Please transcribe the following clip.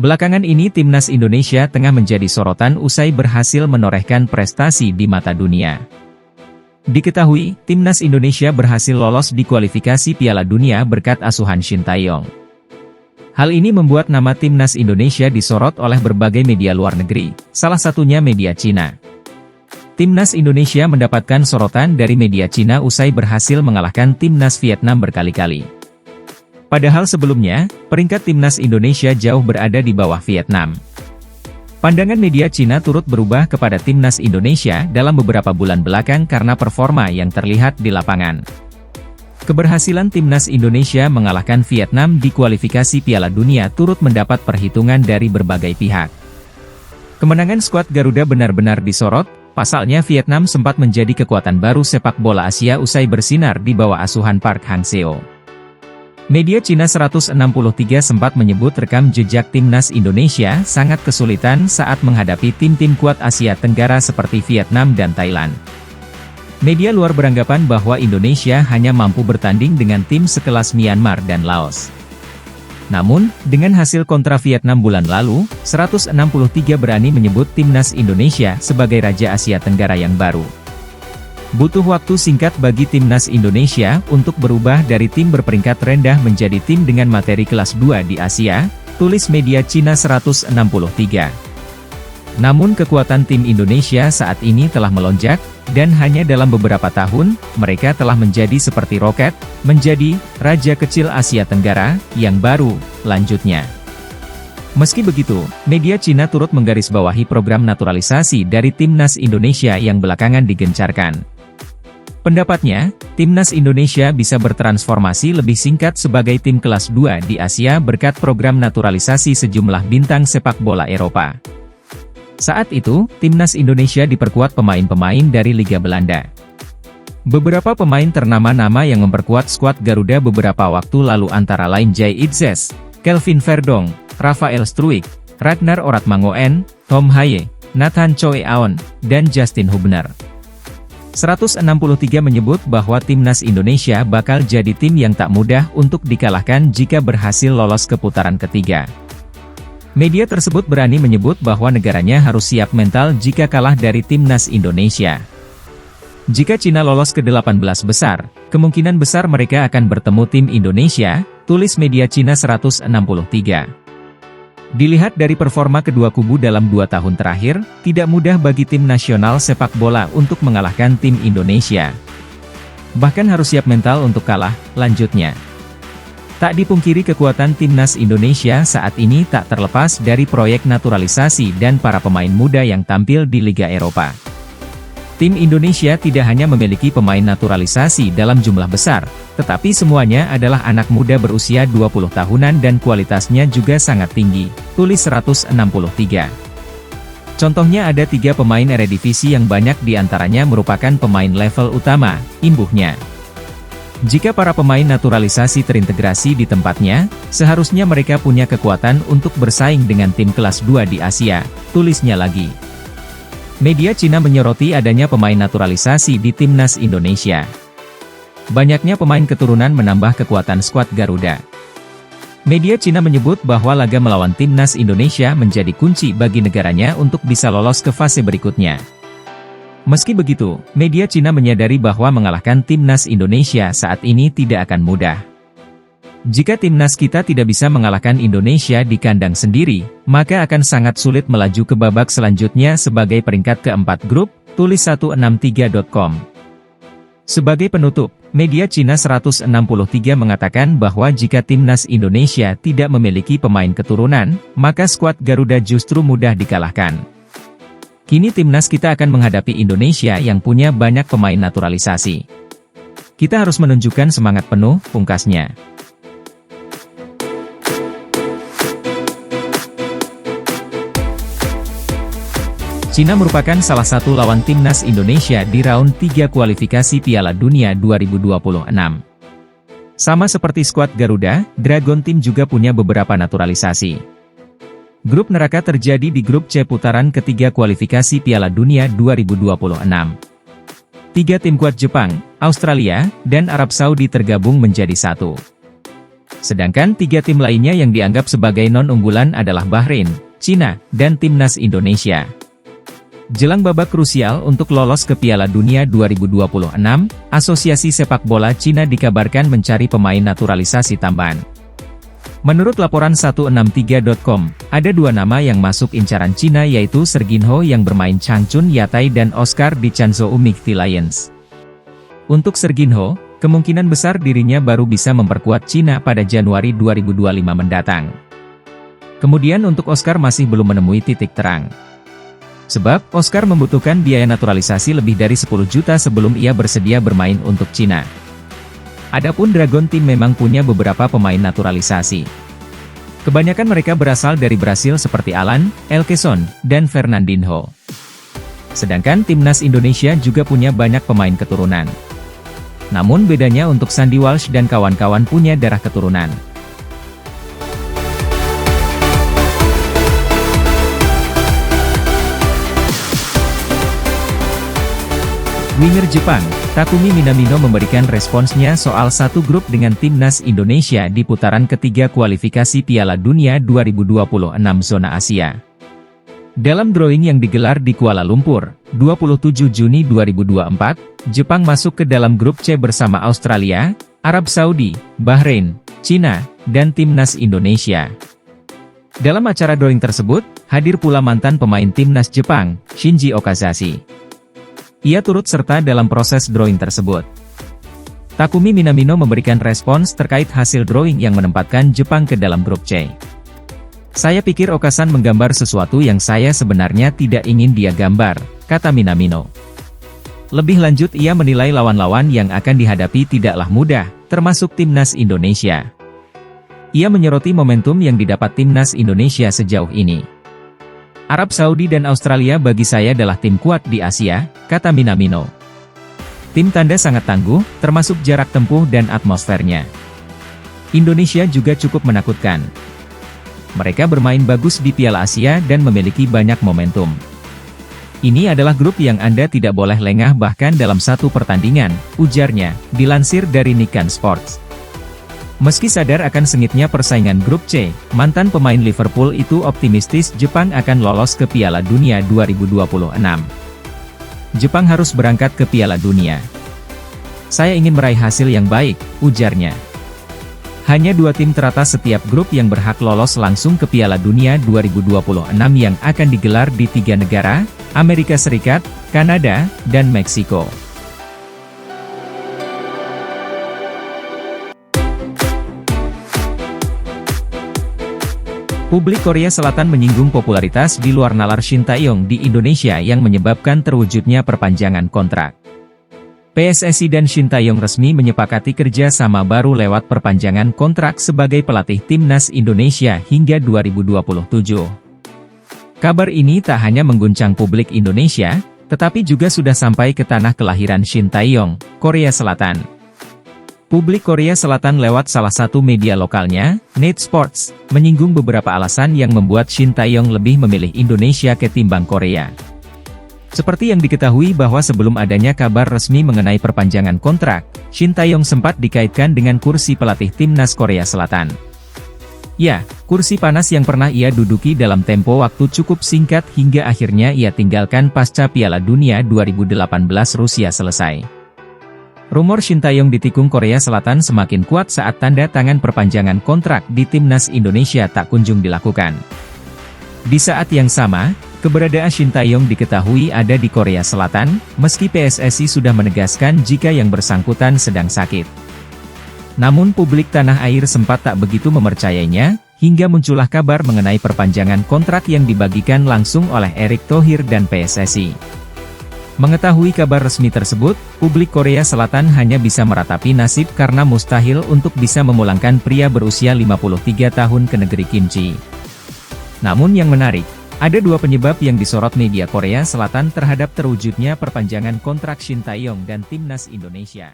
Belakangan ini timnas Indonesia tengah menjadi sorotan usai berhasil menorehkan prestasi di mata dunia. Diketahui, timnas Indonesia berhasil lolos di kualifikasi Piala Dunia berkat asuhan Shin Tae-yong. Hal ini membuat nama timnas Indonesia disorot oleh berbagai media luar negeri, salah satunya media Cina. Timnas Indonesia mendapatkan sorotan dari media Cina usai berhasil mengalahkan timnas Vietnam berkali-kali. Padahal sebelumnya, peringkat timnas Indonesia jauh berada di bawah Vietnam. Pandangan media Cina turut berubah kepada timnas Indonesia dalam beberapa bulan belakang karena performa yang terlihat di lapangan. Keberhasilan timnas Indonesia mengalahkan Vietnam di kualifikasi Piala Dunia turut mendapat perhitungan dari berbagai pihak. Kemenangan skuad Garuda benar-benar disorot, pasalnya Vietnam sempat menjadi kekuatan baru sepak bola Asia usai bersinar di bawah asuhan Park Hang-seo. Media Cina 163 sempat menyebut rekam jejak timnas Indonesia sangat kesulitan saat menghadapi tim-tim kuat Asia Tenggara seperti Vietnam dan Thailand. Media luar beranggapan bahwa Indonesia hanya mampu bertanding dengan tim sekelas Myanmar dan Laos. Namun, dengan hasil kontra Vietnam bulan lalu, 163 berani menyebut timnas Indonesia sebagai Raja Asia Tenggara yang baru. Butuh waktu singkat bagi timnas Indonesia untuk berubah dari tim berperingkat rendah menjadi tim dengan materi kelas 2 di Asia, tulis media Cina 163. Namun kekuatan tim Indonesia saat ini telah melonjak, dan hanya dalam beberapa tahun, mereka telah menjadi seperti roket, menjadi Raja Kecil Asia Tenggara, yang baru, lanjutnya. Meski begitu, media Cina turut menggarisbawahi program naturalisasi dari timnas Indonesia yang belakangan digencarkan. Pendapatnya, timnas Indonesia bisa bertransformasi lebih singkat sebagai tim kelas 2 di Asia berkat program naturalisasi sejumlah bintang sepak bola Eropa. Saat itu, timnas Indonesia diperkuat pemain-pemain dari Liga Belanda. Beberapa pemain ternama-nama yang memperkuat skuad Garuda beberapa waktu lalu antara lain Jay Itzes, Kelvin Verdong, Rafael Struijk, Ragnar Oratmangoen, Tom Haye, Nathan Choi Aon, dan Justin Hubner. 163 menyebut bahwa timnas Indonesia bakal jadi tim yang tak mudah untuk dikalahkan jika berhasil lolos ke putaran ketiga. Media tersebut berani menyebut bahwa negaranya harus siap mental jika kalah dari timnas Indonesia. Jika Cina lolos ke 18 besar, kemungkinan besar mereka akan bertemu tim Indonesia, tulis media Cina 163. Dilihat dari performa kedua kubu dalam 2 tahun terakhir, tidak mudah bagi tim nasional sepak bola untuk mengalahkan tim Indonesia. Bahkan harus siap mental untuk kalah, lanjutnya. Tak dipungkiri kekuatan timnas Indonesia saat ini tak terlepas dari proyek naturalisasi dan para pemain muda yang tampil di Liga Eropa. Tim Indonesia tidak hanya memiliki pemain naturalisasi dalam jumlah besar, tetapi semuanya adalah anak muda berusia 20 tahunan dan kualitasnya juga sangat tinggi, tulis 163. Contohnya ada 3 pemain Eredivisie yang banyak diantaranya merupakan pemain level utama, imbuhnya. Jika para pemain naturalisasi terintegrasi di tempatnya, seharusnya mereka punya kekuatan untuk bersaing dengan tim kelas 2 di Asia, tulisnya lagi. Media Cina menyoroti adanya pemain naturalisasi di timnas Indonesia. Banyaknya pemain keturunan menambah kekuatan skuad Garuda. Media Cina menyebut bahwa laga melawan timnas Indonesia menjadi kunci bagi negaranya untuk bisa lolos ke fase berikutnya. Meski begitu, media Cina menyadari bahwa mengalahkan timnas Indonesia saat ini tidak akan mudah. Jika timnas kita tidak bisa mengalahkan Indonesia di kandang sendiri, maka akan sangat sulit melaju ke babak selanjutnya sebagai peringkat keempat grup, tulis 163.com. Sebagai penutup, media Cina 163 mengatakan bahwa jika timnas Indonesia tidak memiliki pemain keturunan, maka skuad Garuda justru mudah dikalahkan. Kini timnas kita akan menghadapi Indonesia yang punya banyak pemain naturalisasi. Kita harus menunjukkan semangat penuh, pungkasnya. Cina merupakan salah satu lawan timnas Indonesia di round 3 kualifikasi Piala Dunia 2026. Sama seperti skuad Garuda, Dragon Team juga punya beberapa naturalisasi. Grup neraka terjadi di grup C putaran ketiga kualifikasi Piala Dunia 2026. 3 tim kuat Jepang, Australia, dan Arab Saudi tergabung menjadi satu. Sedangkan 3 tim lainnya yang dianggap sebagai non-unggulan adalah Bahrain, Cina, dan Timnas Indonesia. Jelang babak krusial untuk lolos ke Piala Dunia 2026, Asosiasi Sepak Bola Cina dikabarkan mencari pemain naturalisasi tambahan. Menurut laporan 163.com, ada 2 nama yang masuk incaran Cina yaitu Serginho yang bermain Changchun Yatai dan Oscar di Changzhou Mixed Lions. Untuk Serginho, kemungkinan besar dirinya baru bisa memperkuat Cina pada Januari 2025 mendatang. Kemudian untuk Oscar masih belum menemui titik terang. Sebab, Oscar membutuhkan biaya naturalisasi lebih dari 10 juta sebelum ia bersedia bermain untuk Cina. Adapun Dragon Team memang punya beberapa pemain naturalisasi. Kebanyakan mereka berasal dari Brasil seperti Alan, Elkeson, dan Fernandinho. Sedangkan Timnas Indonesia juga punya banyak pemain keturunan. Namun bedanya untuk Sandy Walsh dan kawan-kawan punya darah keturunan. Winger Jepang, Takumi Minamino memberikan responsnya soal satu grup dengan Timnas Indonesia di putaran ketiga kualifikasi Piala Dunia 2026 zona Asia. Dalam drawing yang digelar di Kuala Lumpur, 27 Juni 2024, Jepang masuk ke dalam grup C bersama Australia, Arab Saudi, Bahrain, Cina, dan Timnas Indonesia. Dalam acara drawing tersebut, hadir pula mantan pemain Timnas Jepang, Shinji Okazashi. Ia turut serta dalam proses drawing tersebut. Takumi Minamino memberikan respons terkait hasil drawing yang menempatkan Jepang ke dalam grup C. Saya pikir Okasan menggambar sesuatu yang saya sebenarnya tidak ingin dia gambar, kata Minamino. Lebih lanjut ia menilai lawan-lawan yang akan dihadapi tidaklah mudah, termasuk Timnas Indonesia. Ia menyoroti momentum yang didapat Timnas Indonesia sejauh ini. Arab Saudi dan Australia bagi saya adalah tim kuat di Asia, kata Minamino. Tim tanda sangat tangguh, termasuk jarak tempuh dan atmosfernya. Indonesia juga cukup menakutkan. Mereka bermain bagus di Piala Asia dan memiliki banyak momentum. Ini adalah grup yang Anda tidak boleh lengah bahkan dalam satu pertandingan, ujarnya, dilansir dari Nikkei Sports. Meski sadar akan sengitnya persaingan grup C, mantan pemain Liverpool itu optimistis Jepang akan lolos ke Piala Dunia 2026. Jepang harus berangkat ke Piala Dunia. Saya ingin meraih hasil yang baik, ujarnya. Hanya 2 tim teratas setiap grup yang berhak lolos langsung ke Piala Dunia 2026 yang akan digelar di 3 negara, Amerika Serikat, Kanada, dan Meksiko. Publik Korea Selatan menyinggung popularitas di luar nalar Shin Tae-yong di Indonesia yang menyebabkan terwujudnya perpanjangan kontrak. PSSI dan Shin Tae-yong resmi menyepakati kerja sama baru lewat perpanjangan kontrak sebagai pelatih Timnas Indonesia hingga 2027. Kabar ini tak hanya mengguncang publik Indonesia, tetapi juga sudah sampai ke tanah kelahiran Shin Tae-yong, Korea Selatan. Publik Korea Selatan lewat salah satu media lokalnya, Net Sports, menyinggung beberapa alasan yang membuat Shin Tae-yong lebih memilih Indonesia ketimbang Korea. Seperti yang diketahui bahwa sebelum adanya kabar resmi mengenai perpanjangan kontrak, Shin Tae-yong sempat dikaitkan dengan kursi pelatih Timnas Korea Selatan. Ya, kursi panas yang pernah ia duduki dalam tempo waktu cukup singkat hingga akhirnya ia tinggalkan pasca Piala Dunia 2018 Rusia selesai. Rumor Shin Tae-yong ditikung Korea Selatan semakin kuat saat tanda tangan perpanjangan kontrak di Timnas Indonesia tak kunjung dilakukan. Di saat yang sama, keberadaan Shin Tae-yong diketahui ada di Korea Selatan, meski PSSI sudah menegaskan jika yang bersangkutan sedang sakit. Namun publik tanah air sempat tak begitu mempercayainya, hingga muncullah kabar mengenai perpanjangan kontrak yang dibagikan langsung oleh Erick Thohir dan PSSI. Mengetahui kabar resmi tersebut, publik Korea Selatan hanya bisa meratapi nasib karena mustahil untuk bisa memulangkan pria berusia 53 tahun ke negeri kimchi. Namun yang menarik, ada 2 penyebab yang disorot media Korea Selatan terhadap terwujudnya perpanjangan kontrak Shin Tae-yong dan Timnas Indonesia.